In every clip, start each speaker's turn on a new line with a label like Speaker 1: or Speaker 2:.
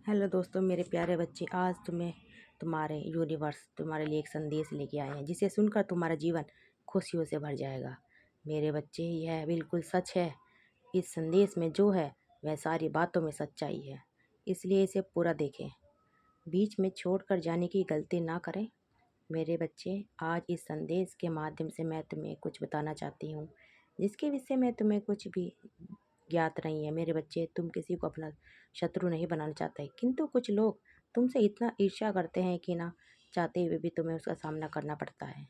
Speaker 1: Hello दोस्तों, मेरे प्यारे बच्चे। आज तुम्हारे यूनिवर्स तुम्हारे लिए एक संदेश लेके आए हैं जिसे सुनकर तुम्हारा जीवन खुशियों से भर जाएगा। मेरे बच्चे, यह बिल्कुल सच है। इस संदेश में जो है वह सारी बातों में सच्चाई है, इसलिए इसे पूरा देखें। बीच में छोड़कर जाने की गलती ना करें। मेरे बच्चे, आज इस संदेश के माध्यम से मैं तुम्हें कुछ बताना चाहती हूँ जिसके विषय में तुम्हें कुछ भी ज्ञात नहीं है। मेरे बच्चे, तुम किसी को अपना शत्रु नहीं बनाना चाहते, किंतु कुछ लोग तुमसे इतना ईर्ष्या करते हैं कि ना चाहते हुए भी तुम्हें उसका सामना करना पड़ता है।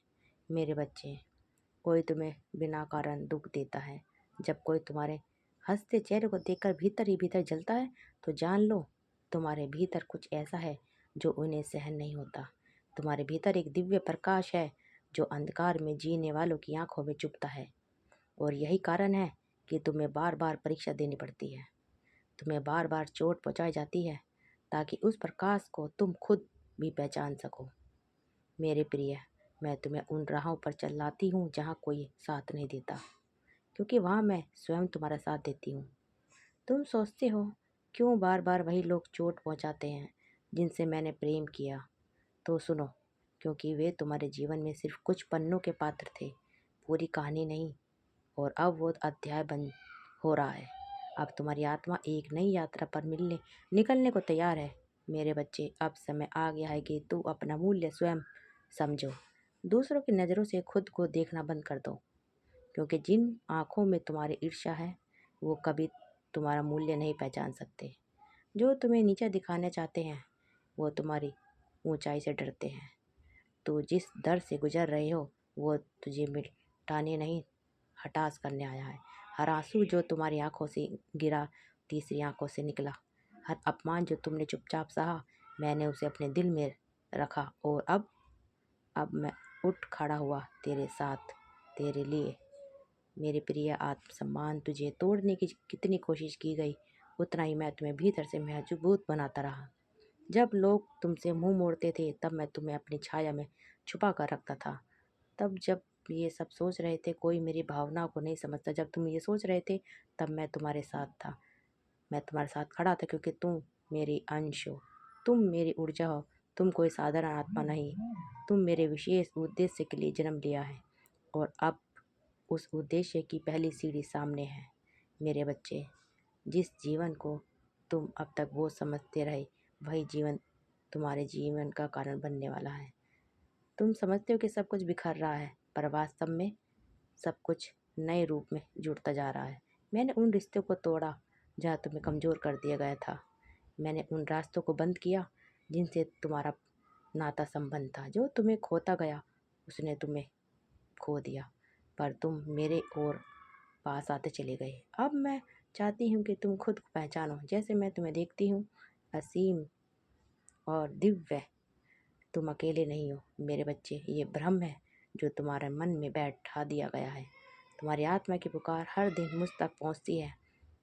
Speaker 1: मेरे बच्चे, कोई तुम्हें बिना कारण दुख देता है। जब कोई तुम्हारे हंसते चेहरे को देखकर भीतर ही भीतर जलता है, तो जान लो तुम्हारे भीतर कुछ ऐसा है जो उन्हें सहन नहीं होता। तुम्हारे भीतर एक दिव्य प्रकाश है जो अंधकार में जीने वालों की आंखों में चुभता है, और यही कारण है कि तुम्हें बार बार परीक्षा देनी पड़ती है। तुम्हें बार बार चोट पहुंचाई जाती है ताकि उस प्रकाश को तुम खुद भी पहचान सको। मेरे प्रिय, मैं तुम्हें उन राहों पर चलाती हूँ जहाँ कोई साथ नहीं देता, क्योंकि वहाँ मैं स्वयं तुम्हारा साथ देती हूँ। तुम सोचते हो क्यों बार बार वही लोग चोट पहुँचाते हैं जिनसे मैंने प्रेम किया। तो सुनो, क्योंकि वे तुम्हारे जीवन में सिर्फ कुछ पन्नों के पात्र थे, पूरी कहानी नहीं। और अब वो अध्याय बंद हो रहा है। अब तुम्हारी आत्मा एक नई यात्रा पर निकलने को तैयार है। मेरे बच्चे, अब समय आ गया है कि तू अपना मूल्य स्वयं समझो। दूसरों की नज़रों से खुद को देखना बंद कर दो, क्योंकि जिन आँखों में तुम्हारी ईर्ष्या है वो कभी तुम्हारा मूल्य नहीं पहचान सकते। जो तुम्हें नीचा दिखाना चाहते हैं वो तुम्हारी ऊंचाई से डरते हैं। तो जिस दर से गुजर रहे हो वो तुझे मिटाने नहीं, हताश करने आया है। हर आंसू जो तुम्हारी आंखों से गिरा तीसरी आंखों से निकला। हर अपमान जो तुमने चुपचाप सहा, मैंने उसे अपने दिल में रखा। और अब मैं उठ खड़ा हुआ तेरे साथ, तेरे लिए। मेरे प्रिय, आत्मसम्मान तुझे तोड़ने की कितनी कोशिश की गई, उतना ही मैं तुम्हें भीतर से मजबूत बनाता रहा। जब लोग तुमसे मुंह मोड़ते थे तब मैं तुम्हें अपनी छाया में छुपा कर रखता था। तब जब ये सब सोच रहे थे कोई मेरी भावनाओं को नहीं समझता, जब तुम ये सोच रहे थे तब मैं तुम्हारे साथ था। मैं तुम्हारे साथ खड़ा था क्योंकि तुम मेरी अंश हो, तुम मेरी ऊर्जा हो। तुम कोई साधारण आत्मा नहीं, तुम मेरे विशेष उद्देश्य के लिए जन्म लिया है, और अब उस उद्देश्य की पहली सीढ़ी सामने है। मेरे बच्चे, जिस जीवन को तुम अब तक वो समझते रहे, वही जीवन तुम्हारे जीवन का कारण बनने वाला है। तुम समझते हो कि सब कुछ बिखर रहा है, पर वास्तव में सब कुछ नए रूप में जुड़ता जा रहा है। मैंने उन रिश्तों को तोड़ा जहाँ तुम्हें कमज़ोर कर दिया गया था। मैंने उन रास्तों को बंद किया जिनसे तुम्हारा नाता संबंध था। जो तुम्हें खोता गया उसने तुम्हें खो दिया, पर तुम मेरे और पास आते चले गए। अब मैं चाहती हूँ कि तुम खुद को पहचानो। जैसे मैं तुम्हें देखती हूँ, असीम और दिव्य, तुम अकेले नहीं हो। मेरे बच्चे, ये भ्रम है जो तुम्हारे मन में बैठा दिया गया है। तुम्हारी आत्मा की पुकार हर दिन मुझ तक पहुँचती है।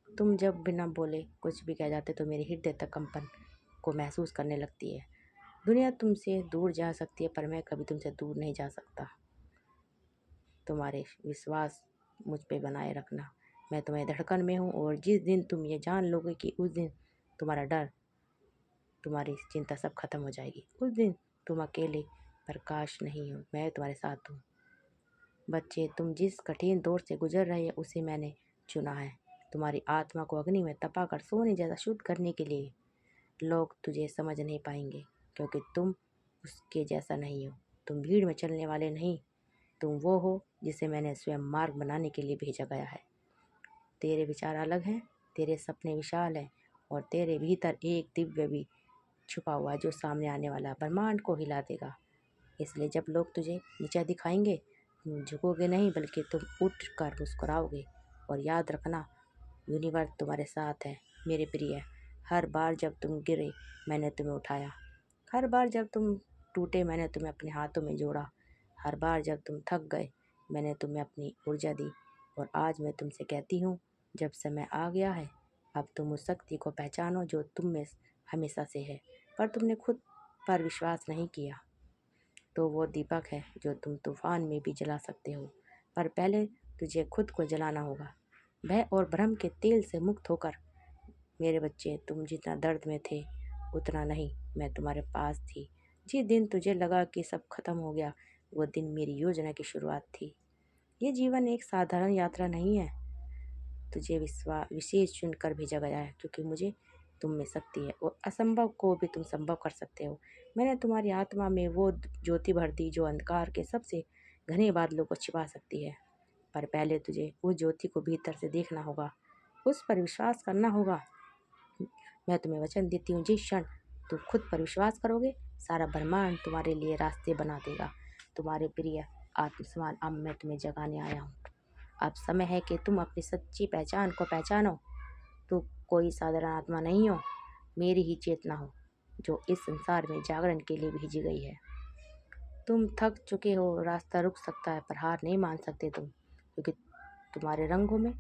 Speaker 1: तुम जब बिना बोले कुछ भी कह जाते तो मेरे हृदय तक कंपन को महसूस करने लगती है। दुनिया तुमसे दूर जा सकती है, पर मैं कभी तुमसे दूर नहीं जा सकता। तुम्हारे विश्वास मुझ पे बनाए रखना। मैं तुम्हारी धड़कन में हूँ, और जिस दिन तुम ये जान लोगे कि उस दिन तुम्हारा डर, तुम्हारी चिंता सब खत्म हो जाएगी। उस दिन तुम अकेले प्रकाश नहीं हो, मैं तुम्हारे साथ हूँ। बच्चे, तुम जिस कठिन दौर से गुजर रहे हो उसे मैंने चुना है, तुम्हारी आत्मा को अग्नि में तपाकर सोने जैसा शुद्ध करने के लिए। लोग तुझे समझ नहीं पाएंगे क्योंकि तुम उसके जैसा नहीं हो। तुम भीड़ में चलने वाले नहीं, तुम वो हो जिसे मैंने स्वयं मार्ग बनाने के लिए भेजा गया है। तेरे विचार अलग हैं, तेरे सपने विशाल हैं, और तेरे भीतर एक दिव्य भी छुपा हुआ है जो सामने आने वाला ब्रह्मांड को हिला देगा। इसलिए जब लोग तुझे नीचा दिखाएंगे, तुम झुकोगे नहीं बल्कि तुम उठ कर मुस्कुराओगे। और याद रखना, यूनिवर्स तुम्हारे साथ है। मेरे प्रिय, हर बार जब तुम गिरे मैंने तुम्हें उठाया, हर बार जब तुम टूटे मैंने तुम्हें अपने हाथों में जोड़ा, हर बार जब तुम थक गए मैंने तुम्हें अपनी ऊर्जा दी। और आज मैं तुमसे कहती हूँ, जब समय आ गया है, अब तुम उस शक्ति को पहचानो जो तुम में हमेशा से है, पर तुमने खुद पर विश्वास नहीं किया। तो वो दीपक है जो तुम तूफान में भी जला सकते हो, पर पहले तुझे खुद को जलाना होगा। भय और भ्रम के तेल से मुक्त होकर। मेरे बच्चे, तुम जितना दर्द में थे उतना नहीं मैं तुम्हारे पास थी। जिस दिन तुझे लगा कि सब खत्म हो गया, वो दिन मेरी योजना की शुरुआत थी। ये जीवन एक साधारण यात्रा नहीं है। तुझे विशेष चुनकर भेजा गया है, क्योंकि मुझे तुम में शक्ति है और असंभव को भी तुम संभव कर सकते हो। मैंने तुम्हारी आत्मा में वो ज्योति भर दी जो अंधकार के सबसे घने बादलों को छिपा सकती है। पर पहले तुझे उस ज्योति को भीतर से देखना होगा, उस पर विश्वास करना होगा। मैं तुम्हें वचन देती हूँ, जिस क्षण तुम खुद पर विश्वास करोगे, सारा ब्रह्मांड तुम्हारे लिए रास्ते बना देगा। तुम्हारे प्रिय आत्मसमान, अब मैं तुम्हें जगाने आया हूँ। अब समय है कि तुम अपनी सच्ची पहचान को पहचानो। तू कोई साधारण आत्मा नहीं हो, मेरी ही चेतना हो, जो इस संसार में जागरण के लिए भेजी गई है। तुम थक चुके हो, रास्ता रुक सकता है, पर हार नहीं मान सकते तुम, क्योंकि तुम्हारे रंगों में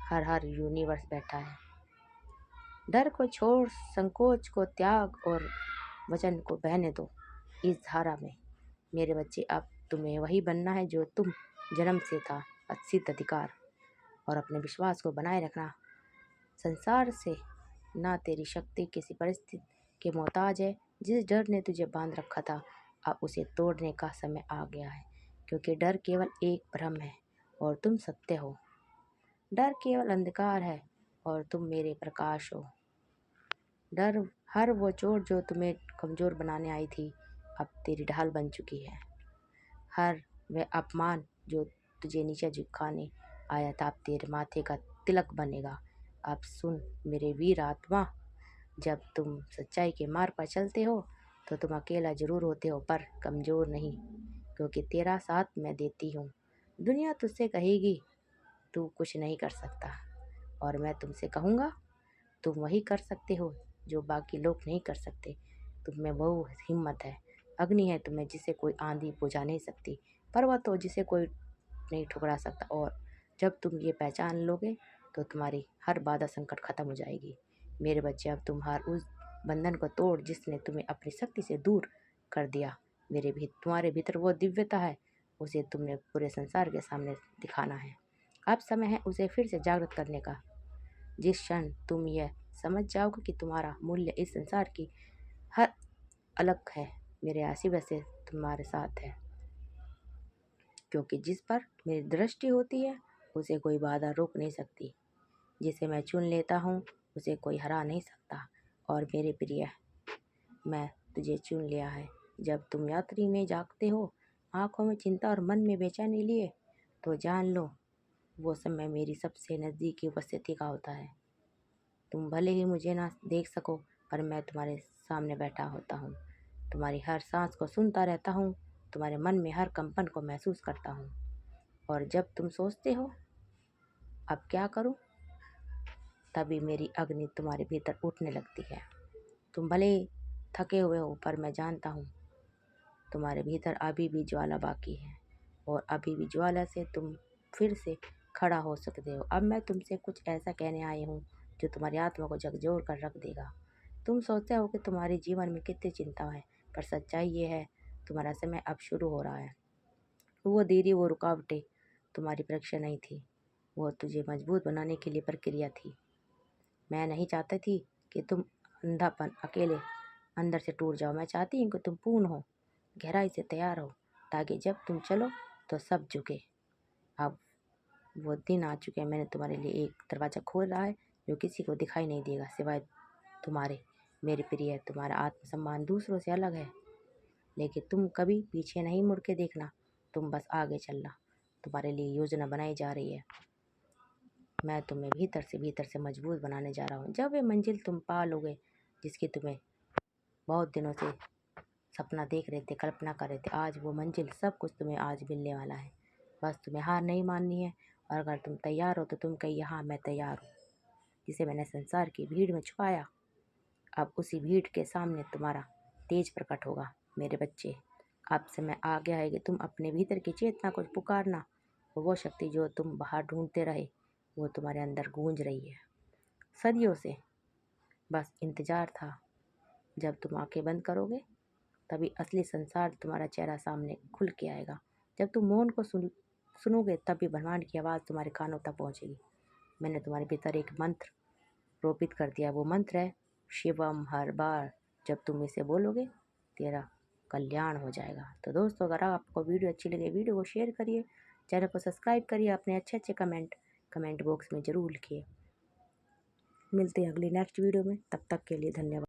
Speaker 1: हर हर यूनिवर्स बैठा है। डर को छोड़, संकोच को त्याग और वचन को बहने दो इस धारा में। मेरे बच्चे, अब तुम्हें वही बनना है जो तुम जन्म से था, सिद्ध अधिकार। और अपने विश्वास को बनाए रखना। संसार से ना तेरी शक्ति किसी परिस्थिति के मोहताज है। जिस डर ने तुझे बांध रखा था, अब उसे तोड़ने का समय आ गया है, क्योंकि डर केवल एक भ्रम है और तुम सत्य हो। डर केवल अंधकार है और तुम मेरे प्रकाश हो। डर हर वो चोट जो तुम्हें कमज़ोर बनाने आई थी, अब तेरी ढाल बन चुकी है। हर वह अपमान जो तुझे नीचे झुकाने आया था, अब तेरे माथे का तिलक बनेगा। अब सुन मेरे वीर आत्मा, जब तुम सच्चाई के मार्ग पर चलते हो तो तुम अकेला जरूर होते हो, पर कमज़ोर नहीं, क्योंकि तेरा साथ मैं देती हूँ। दुनिया तुझसे कहेगी तू कुछ नहीं कर सकता, और मैं तुमसे कहूँगा तुम वही कर सकते हो जो बाकी लोग नहीं कर सकते। तुम में वो हिम्मत है, अग्नि है तुम्हें, जिसे कोई आंधी बुझा नहीं सकती, पर्वत हो जिसे कोई नहीं ठुकरा सकता। और जब तुम ये पहचान लोगे तो तुम्हारी हर बाधा संकट खत्म हो जाएगी। मेरे बच्चे, अब तुम हर उस बंधन को तोड़ जिसने तुम्हें अपनी शक्ति से दूर कर दिया। तुम्हारे भीतर वो दिव्यता है, उसे तुमने पूरे संसार के सामने दिखाना है। अब समय है उसे फिर से जागृत करने का। जिस क्षण तुम यह समझ जाओगे कि तुम्हारा मूल्य इस संसार की हर अलग है, मेरे आशीर्वाद से तुम्हारे साथ है, क्योंकि जिस पर मेरी दृष्टि होती है उसे कोई बाधा रोक नहीं सकती। जिसे मैं चुन लेता हूँ उसे कोई हरा नहीं सकता। और मेरे प्रिय, मैं तुझे चुन लिया है। जब तुम यात्री में जागते हो, आंखों में चिंता और मन में बेचैनी लिए, तो जान लो वो समय मेरी सबसे नज़दीकी उपस्थिति का होता है। तुम भले ही मुझे ना देख सको, पर मैं तुम्हारे सामने बैठा होता हूँ। तुम्हारी हर सांस को सुनता रहता हूँ, तुम्हारे मन में हर कंपन को महसूस करता हूँ। और जब तुम सोचते हो अब क्या करूँ, तभी मेरी अग्नि तुम्हारे भीतर उठने लगती है। तुम भले ही थके हुए हो, पर मैं जानता हूँ तुम्हारे भीतर अभी भी ज्वाला बाकी है, और अभी भी ज्वाला से तुम फिर से खड़ा हो सकते हो। अब मैं तुमसे कुछ ऐसा कहने आई हूँ जो तुम्हारी आत्मा को झकझोर कर रख देगा। तुम सोचते हो कि तुम्हारे जीवन में कितनी चिंता है, पर सच्चाई ये है तुम्हारा समय अब शुरू हो रहा है। वो देरी, वो रुकावटें तुम्हारी परीक्षा नहीं थी, वो तुझे मजबूत बनाने के लिए प्रक्रिया थी। मैं नहीं चाहती थी कि तुम अंधापन अकेले अंदर से टूट जाओ। मैं चाहती हूँ कि तुम पूर्ण हो, गहराई से तैयार हो, ताकि जब तुम चलो तो सब झुके। अब वो दिन आ चुके हैं। मैंने तुम्हारे लिए एक दरवाज़ा खोल रहा है जो किसी को दिखाई नहीं देगा सिवाय तुम्हारे। मेरे प्रिय, तुम्हारा आत्मसम्मान दूसरों से अलग है, लेकिन तुम कभी पीछे नहीं मुड़ के देखना, तुम बस आगे चलना। तुम्हारे लिए योजना बनाई जा रही है। मैं तुम्हें भीतर से मजबूत बनाने जा रहा हूँ। जब वे मंजिल तुम पा लोगे जिसकी तुम्हें बहुत दिनों से सपना देख रहे थे, कल्पना कर रहे थे, आज वो मंजिल, सब कुछ तुम्हें आज मिलने वाला है। बस तुम्हें हार नहीं माननी है, और अगर तुम तैयार हो तो तुम कहिए हाँ मैं तैयार हूँ। जिसे मैंने संसार की भीड़ में छुपाया, अब उसी भीड़ के सामने तुम्हारा तेज प्रकट होगा। मेरे बच्चे, अब समय आ गया है कि तुम अपने भीतर की चेतना को पुकारना। वो शक्ति जो तुम बाहर ढूंढते रहे, वो तुम्हारे अंदर गूंज रही है सदियों से। बस इंतजार था। जब तुम आंखें बंद करोगे, तभी असली संसार तुम्हारा चेहरा सामने खुल के आएगा। जब तुम मौन को सुनोगे, तभी ब्रह्मांड की आवाज़ तुम्हारे कानों तक पहुंचेगी। मैंने तुम्हारे भीतर एक मंत्र रोपित कर दिया। वो मंत्र है शिवम हर बार जब तुम इसे बोलोगे तेरा कल्याण हो जाएगा। तो दोस्तों, अगर आपको वीडियो अच्छी लगे वीडियो को शेयर करिए, चैनल को सब्सक्राइब करिए, अपने अच्छे कमेंट बॉक्स में ज़रूर लिखिए। मिलते हैं अगली नेक्स्ट वीडियो में, तब तक के लिए धन्यवाद।